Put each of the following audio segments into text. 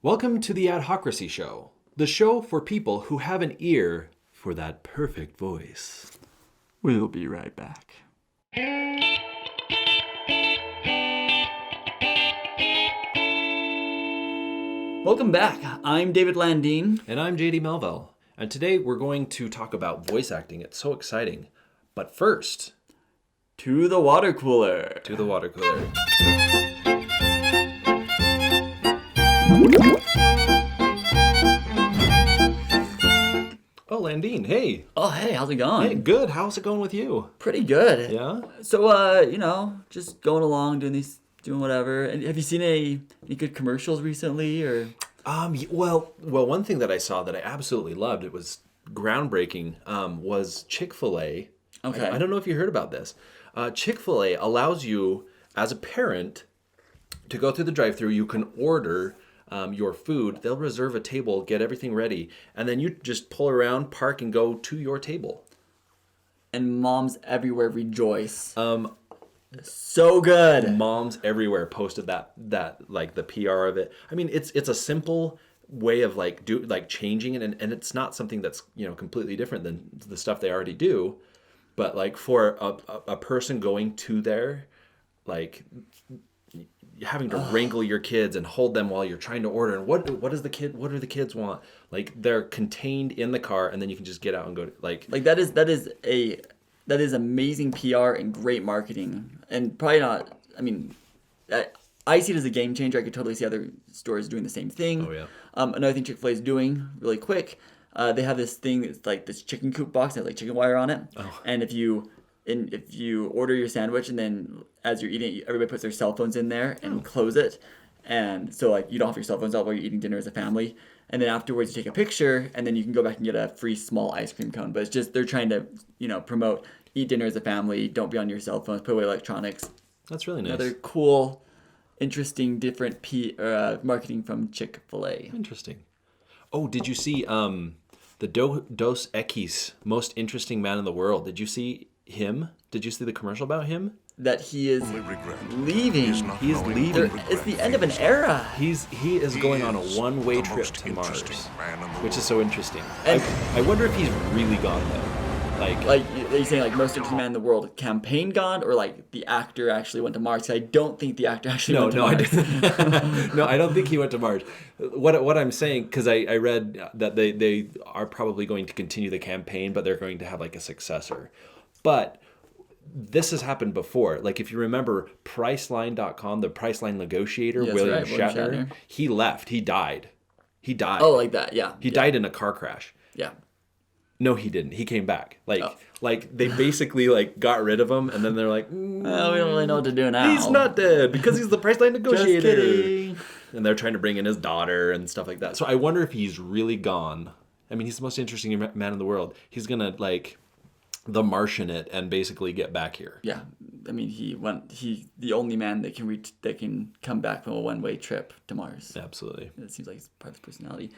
Welcome to the Adhocracy Show, the show for people who have an ear for that perfect voice. We'll be right back. Welcome back. I'm David Landeen. And I'm JD Melville. And today we're going to talk about voice acting. It's so exciting. But first, To the water cooler. to the water cooler. Oh, Landeen, hey. Oh, hey, how's it going? Hey, good. How's it going with you? Pretty good. Yeah? So, just going along, doing whatever. And have you seen any good commercials recently, or? Well, one thing that I saw that I absolutely loved, it was groundbreaking, was Chick-fil-A. Okay. I don't know if you heard about this. Chick-fil-A allows you, as a parent, to go through the drive-thru. You can order your food. They'll reserve a table, get everything ready, and then you just pull around, park, and go to your table. And moms everywhere rejoice. So good. Moms everywhere posted that like the PR of it. I mean, it's a simple way of changing it, and it's not something that's completely different than the stuff they already do. But like for a person going to there, like having to wrangle your kids and hold them while you're trying to order, and what do the kids want? Like they're contained in the car, and then you can just get out and go That is amazing PR and great marketing, and probably not. I mean, I see it as a game changer. I could totally see other stores doing the same thing. Oh yeah. Another thing Chick-fil-A is doing really quick. They have this thing that's like this chicken coop box that has like chicken wire on it. Oh. And if you order your sandwich and then as you're eating, everybody puts their cell phones in there and close it. And so like you don't have your cell phones out while you're eating dinner as a family. And then afterwards you take a picture and then you can go back and get a free small ice cream cone. But it's just they're trying to, promote eat dinner as a family, don't be on your cell phones, put away electronics. That's really nice. Another cool, interesting, different marketing from Chick-fil-A. Interesting. Oh, did you see the Dos Equis, most interesting man in the world? Did you see him? Did you see the commercial about him? That he is leaving. He is leaving. It's the end of an era. He is going on a one-way trip to Mars, which is so interesting. I wonder if he's really gone though. Like are you saying like most interesting man in the world campaign gone, or like the actor actually went to Mars? 'Cause I don't think the actor actually went to Mars. No, I don't think he went to Mars. What I'm saying, because I read that they are probably going to continue the campaign, but they're going to have like a successor. But this has happened before. Like if you remember Priceline.com, the Priceline negotiator, Yes, William right, Shatner, he left. He died. Oh, like that, yeah. He died in a car crash. Yeah. No, he didn't. He came back. Like they basically like got rid of him, and then they're like, Well, we don't really know what to do now. he's not dead because he's the Priceline negotiator. Just kidding. And they're trying to bring in his daughter and stuff like that. So I wonder if he's really gone. I mean, he's the most interesting man in the world. He's gonna like the Martian it and basically get back here. Yeah, I mean he's the only man that can come back from a one-way trip to Mars. Absolutely. It seems like it's part of his personality.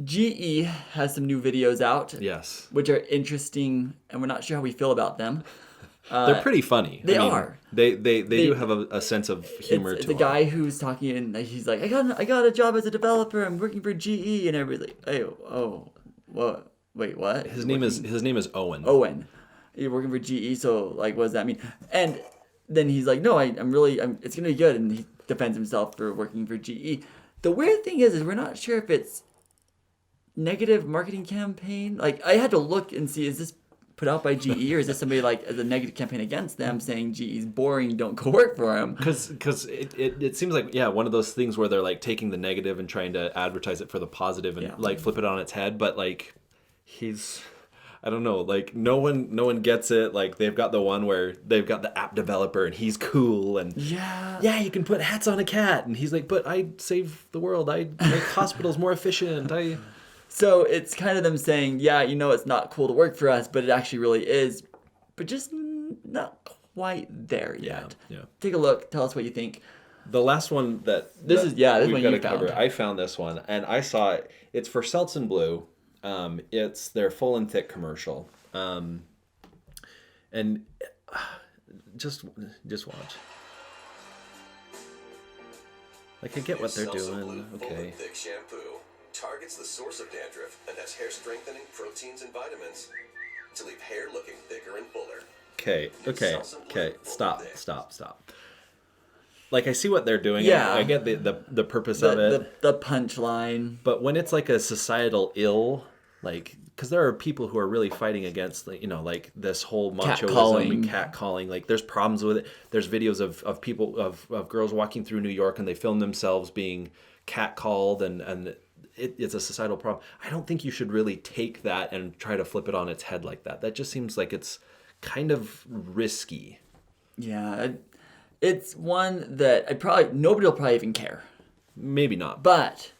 GE has some new videos out. Yes. Which are interesting, and we're not sure how we feel about them. They're pretty funny. They are. They do have a sense of humor it's to the them. guy who's talking, and he's like, I got a job as a developer. I'm working for GE, and everybody's like, hey, what? Wait, what? His name is Owen. Owen. You're working for GE, so like, what does that mean? And then he's like, no, it's gonna be good, and he defends himself for working for GE. The weird thing is we're not sure if it's negative marketing campaign. Like I had to look and see, is this put out by GE or is this somebody like as a negative campaign against them saying GE's boring, don't go work for him? Because it seems like one of those things where they're like taking the negative and trying to advertise it for the positive and like flip it on its head. But like I don't know, like no one gets it. Like they've got the one where they've got the app developer and he's cool and yeah, you can put hats on a cat and he's like, but I save the world, I make hospitals more efficient. So it's kind of them saying, yeah, it's not cool to work for us, but it actually really is, but just not quite there yet. Yeah. Take a look. Tell us what you think. The last one this is we've one got you to cover. I found this one and I saw it. It's for Seltz & Blue. It's their Full and Thick commercial. And just watch. Like, I get what they're Seltzer doing. Blue Full Okay. and Thick shampoo targets the source of dandruff and has hair strengthening proteins and vitamins to leave hair looking thicker and fuller. Okay. Seltzer Blue Full and Thick. Stop. Like, I see what they're doing. Yeah. I get the purpose of it. The punchline. But when it's like a societal ill, like, because there are people who are really fighting against, like, you know, like this whole machoism and catcalling. Like, there's problems with it. There's videos of people, of girls walking through New York, and they film themselves being catcalled, and it's a societal problem. I don't think you should really take that and try to flip it on its head like that. That just seems like it's kind of risky. Yeah, it's one that nobody will probably even care. Maybe not. But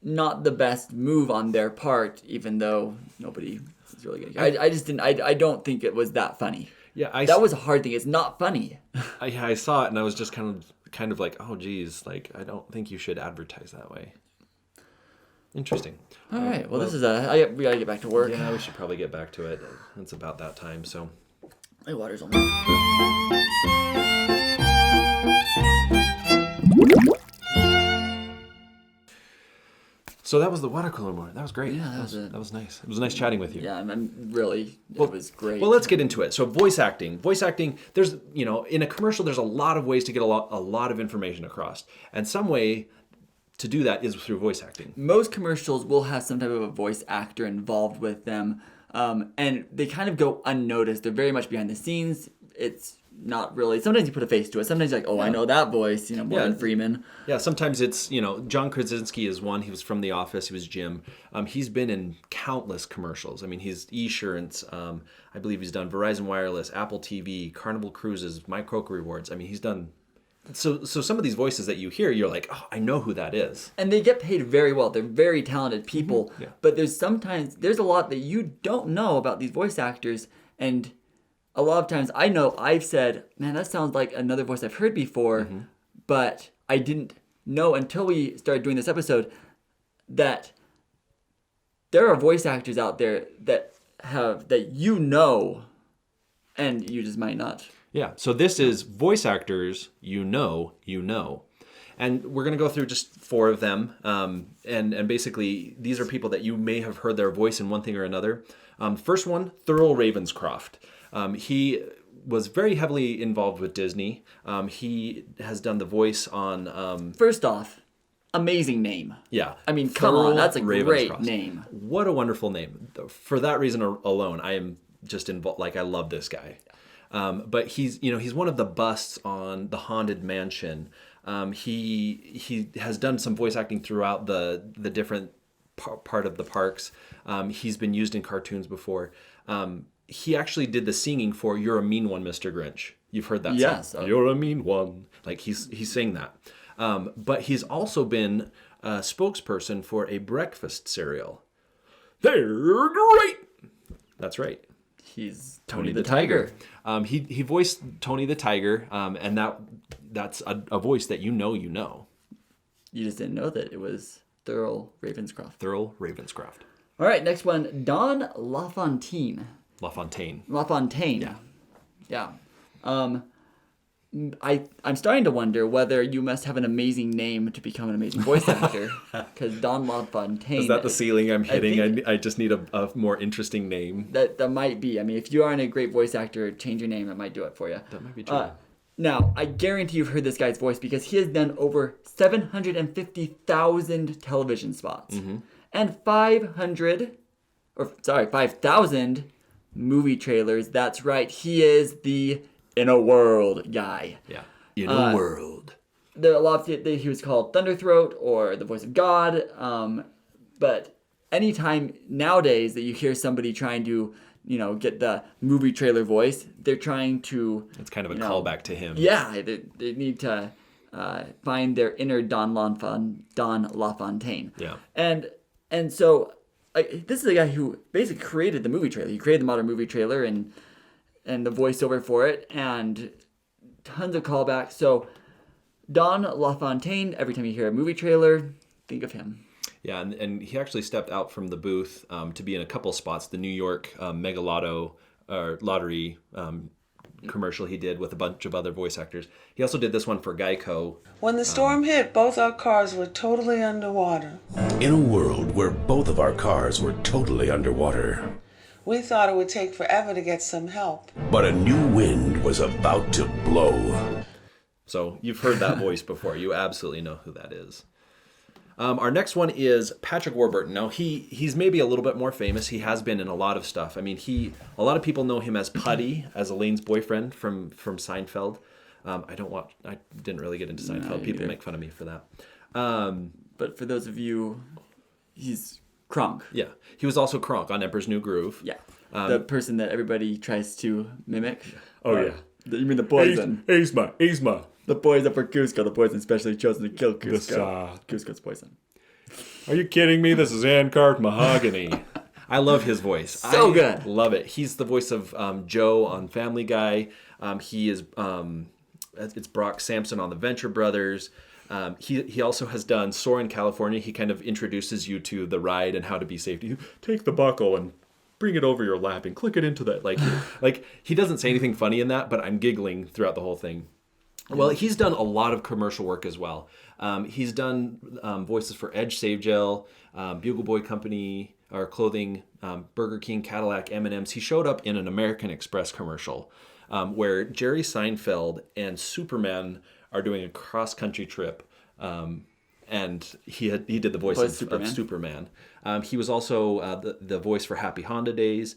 not the best move on their part, even though nobody is really gonna care. I just didn't. I don't think it was that funny. Yeah, that was a hard thing. It's not funny. I saw it and I was just kind of like, oh geez, like, I don't think you should advertise that way. Interesting. All right. Well, this is we gotta get back to work. Yeah, we should probably get back to it. It's about that time. So. My water's almost. So that was the water cooler moment. That was great. Yeah, that was nice. It was nice chatting with you. Yeah, it was great. Well, let's get into it. So voice acting. There's, you know, in a commercial, there's a lot of ways to get a lot of information across. And some way to do that is through voice acting. Most commercials will have some type of a voice actor involved with them. And they kind of go unnoticed. They're very much behind the scenes. It's not really. Sometimes you put a face to it. Sometimes you're like, oh, yeah. I know that voice. You know, Morgan Freeman. Yeah. Sometimes it's, you know, John Krasinski is one. He was from The Office. He was Jim. He's been in countless commercials. I mean, he's Esurance. I believe he's done Verizon Wireless, Apple TV, Carnival Cruises, My Croker Rewards. I mean, he's done. So some of these voices that you hear, you're like, oh, I know who that is. And they get paid very well. They're very talented people. Mm-hmm. Yeah. But there's a lot that you don't know about these voice actors. And a lot of times I've said, man, that sounds like another voice I've heard before. Mm-hmm. But I didn't know until we started doing this episode that there are voice actors out there that you know, and you just might not. Yeah, so this is voice actors you know. And we're going to go through just 4 of them. And basically, these are people that you may have heard their voice in one thing or another. First one, Thurl Ravenscroft. He was very heavily involved with Disney. He has done the voice on... First off, amazing name. Yeah. I mean, come on, that's a great name. What a wonderful name. For that reason alone, I am just involved. Like, I love this guy. But he's one of the busts on the Haunted Mansion. He has done some voice acting throughout the different part of the parks. He's been used in cartoons before. He actually did the singing for "You're a Mean One, Mr. Grinch." You've heard that song. Yes. You're a mean one. Like he's saying that. But he's also been a spokesperson for a breakfast cereal. They're great. That's right. He's Tony the Tiger. He voiced Tony the Tiger, and that's a voice that you know. You just didn't know that it was Thurl Ravenscroft. All right, next one, Don LaFontaine. LaFontaine. Yeah. I'm starting to wonder whether you must have an amazing name to become an amazing voice actor, because Don LaFontaine. Is that the ceiling I'm hitting? I just need a more interesting name. That might be. I mean, if you aren't a great voice actor, change your name. It might do it for you. That might be true. Now, I guarantee you've heard this guy's voice because he has done over 750,000 television spots and 5,000 movie trailers. That's right. He is the In a World guy. Yeah. In a World. There are a lot of he was called Thunderthroat or the voice of God. But anytime nowadays that you hear somebody trying to, get the movie trailer voice, they're trying to... It's kind of a callback to him. Yeah, they need to find their inner Don LaFontaine. Yeah. And so this is a guy who basically created the movie trailer. He created the modern movie trailer and the voiceover for it, and tons of callbacks. So Don LaFontaine, every time you hear a movie trailer, think of him. Yeah, and he actually stepped out from the booth to be in a couple spots. The New York Mega Lotto lottery commercial he did with a bunch of other voice actors. He also did this one for Geico. When the storm hit, both our cars were totally underwater. In a world where both of our cars were totally underwater, We thought it would take forever to get some help. but a new wind was about to blow. So you've heard that voice before. You absolutely know who that is. Our next one is Patrick Warburton. Now he's maybe a little bit more famous. He has been in a lot of stuff. I mean, a lot of people know him as Putty, as Elaine's boyfriend from Seinfeld. I didn't really get into Seinfeld. People either. make fun of me for that. But for those of you, he's Kronk. Yeah, he was also Kronk on Emperor's New Groove. Yeah. The person that everybody tries to mimic. Oh, yeah. You mean the poison? Yzma. The poison for Cusco. The poison specially chosen to kill Cusco. Cusco's poison. Are you kidding me? This is Ancart Mahogany. I love his voice. So good. Love it. He's the voice of Joe on Family Guy. He is it's Brock Sampson on the Venture Brothers. He also has done Soarin' California. He kind of introduces you to the ride and how to be safe. You take the buckle and bring it over your lap and click it into that. Like he doesn't say anything funny in that, but I'm giggling throughout the whole thing. Well, he's done a lot of commercial work as well. He's done voices for Edge Save Gel, Bugle Boy Company, or Clothing, Burger King, Cadillac, M&M's. He showed up in an American Express commercial where Jerry Seinfeld and Superman are doing a cross-country trip. And he did the voice of Superman. He was also the voice for Happy Honda Days.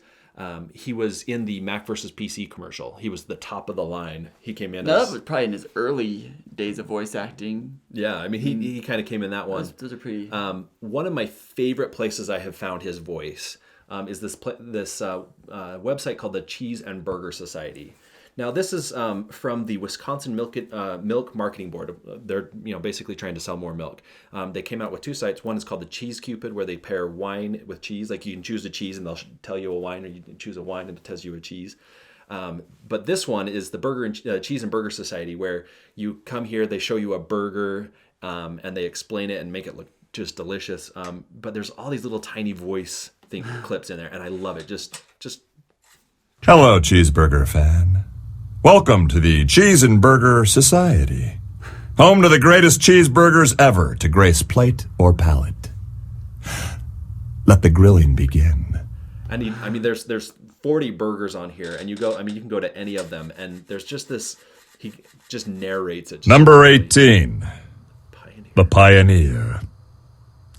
He was in the Mac versus PC commercial. He was the top of the line. He came in. That was probably in his early days of voice acting. Yeah, I mean, he kind of came in that one. Those are pretty. One of my favorite places I have found his voice is this website called the Cheese and Burger Society. Now, this is from the Wisconsin Milk Marketing Board. They're basically trying to sell more milk. They came out with two sites. One is called the Cheese Cupid, where they pair wine with cheese. Like you can choose a cheese and they'll tell you a wine, or you can choose a wine and it tells you a cheese. But this one is the Cheese and Burger Society, where you come here, they show you a burger, and they explain it and make it look just delicious. But there's all these little tiny voice clips in there, and I love it. Just Hello, cheeseburger fan. Welcome to the Cheese and Burger Society, home to the greatest cheeseburgers ever to grace plate or palate. Let the grilling begin. And there's 40 burgers on here, and you can go to any of them, and there's just this. He just narrates it. Number 18, the Pioneer.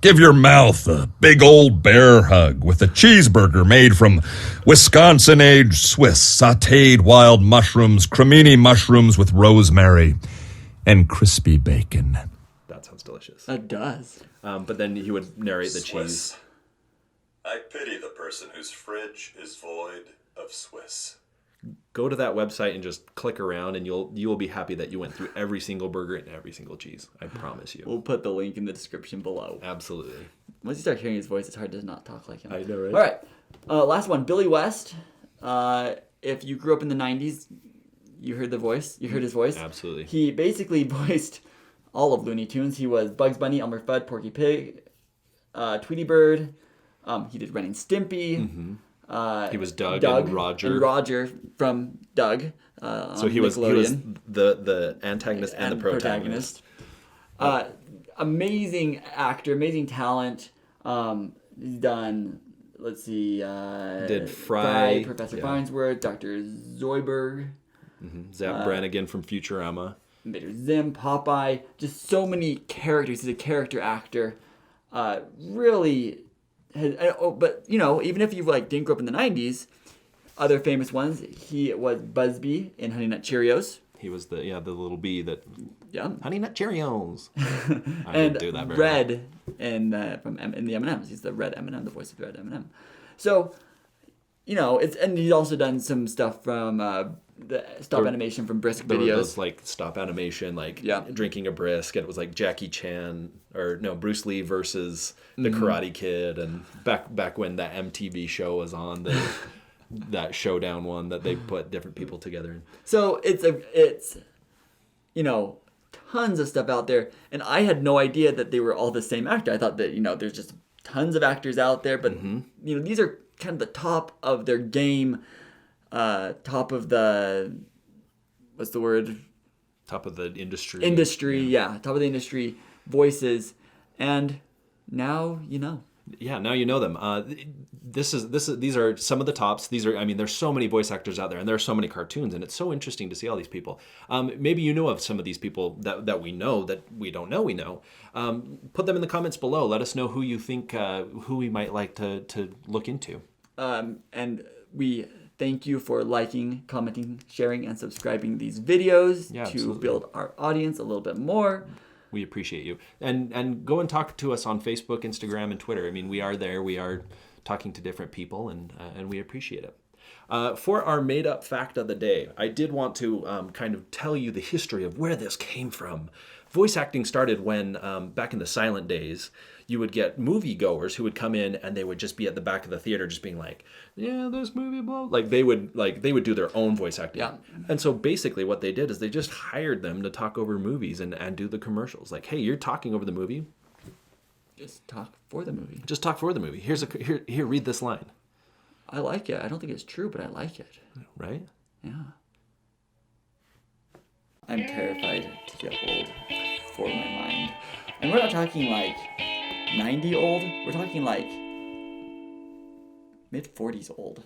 Give your mouth a big old bear hug with a cheeseburger made from Wisconsin-aged Swiss sautéed wild mushrooms, cremini mushrooms with rosemary, and crispy bacon. That sounds delicious. That does. But then he would narrate the Swiss. cheese. I pity the person whose fridge is void of Swiss. Go to that website and just click around, and you will be happy that you went through every single burger and every single cheese. I promise you. We'll put the link in the description below. Absolutely. Once you start hearing his voice, it's hard to not talk like him. I know, right? All right. Last one, Billy West. If you grew up in the 90s, you heard the voice. You heard his voice. Absolutely. He basically voiced all of Looney Tunes. He was Bugs Bunny, Elmer Fudd, Porky Pig, Tweety Bird. He did Ren and Stimpy. Mm-hmm. He was Doug and Roger. And Roger from Doug. So he was the antagonist and the protagonist. Amazing actor, amazing talent. He's done, let's see, did Fry, Professor Farnsworth, Dr. Zoidberg, Zap Brannigan from Futurama, Invader Zim, Popeye. Just so many characters. He's a character actor. Really. But even if you didn't grow up in the 90s, other famous ones, he was Busby in Honey Nut Cheerios. He was the little bee that Honey Nut Cheerios. I and didn't do that very Red in the M&Ms. He's the Red M&M, the voice of the Red M&M. So, and he's also done some stuff from the stop animation from Brisk There videos. was those stop animation, drinking a brisk, and it was like Jackie Chan Bruce Lee versus the Karate Kid, and back when that MTV show was on, that Showdown one that they put different people together in. So it's tons of stuff out there, and I had no idea that they were all the same actor. I thought that there's just tons of actors out there, but these are kind of the top of their game, top of the what's the word? Top of the industry. Top of the industry voices, and now you know. Yeah, now you know them. These are some of the tops. There's so many voice actors out there, and there are so many cartoons, and it's so interesting to see all these people. Maybe you know of some of these people that we know that we don't know we know. Put them in the comments below. Let us know who you think who we might like to look into. And we thank you for liking, commenting, sharing, and subscribing these videos to absolutely. build our audience a little bit more. We appreciate you. And go and talk to us on Facebook, Instagram, and Twitter. I mean, we are there. We are talking to different people, and we appreciate it. For our made-up fact of the day, I did want to kind of tell you the history of where this came from. Voice acting started when, back in the silent days, you would get moviegoers who would come in and they would just be at the back of the theater just being like, yeah, this movie, blah. They would do their own voice acting. Yeah. And so basically what they did is they just hired them to talk over movies and do the commercials. Like, hey, you're talking over the movie. Just talk for the movie. Just talk for the movie. Here, read this line. I like it. I don't think it's true, but I like it. Right? Yeah. I'm terrified to get old for my mind. And we're not talking like 90 old. We're talking like mid-40s old.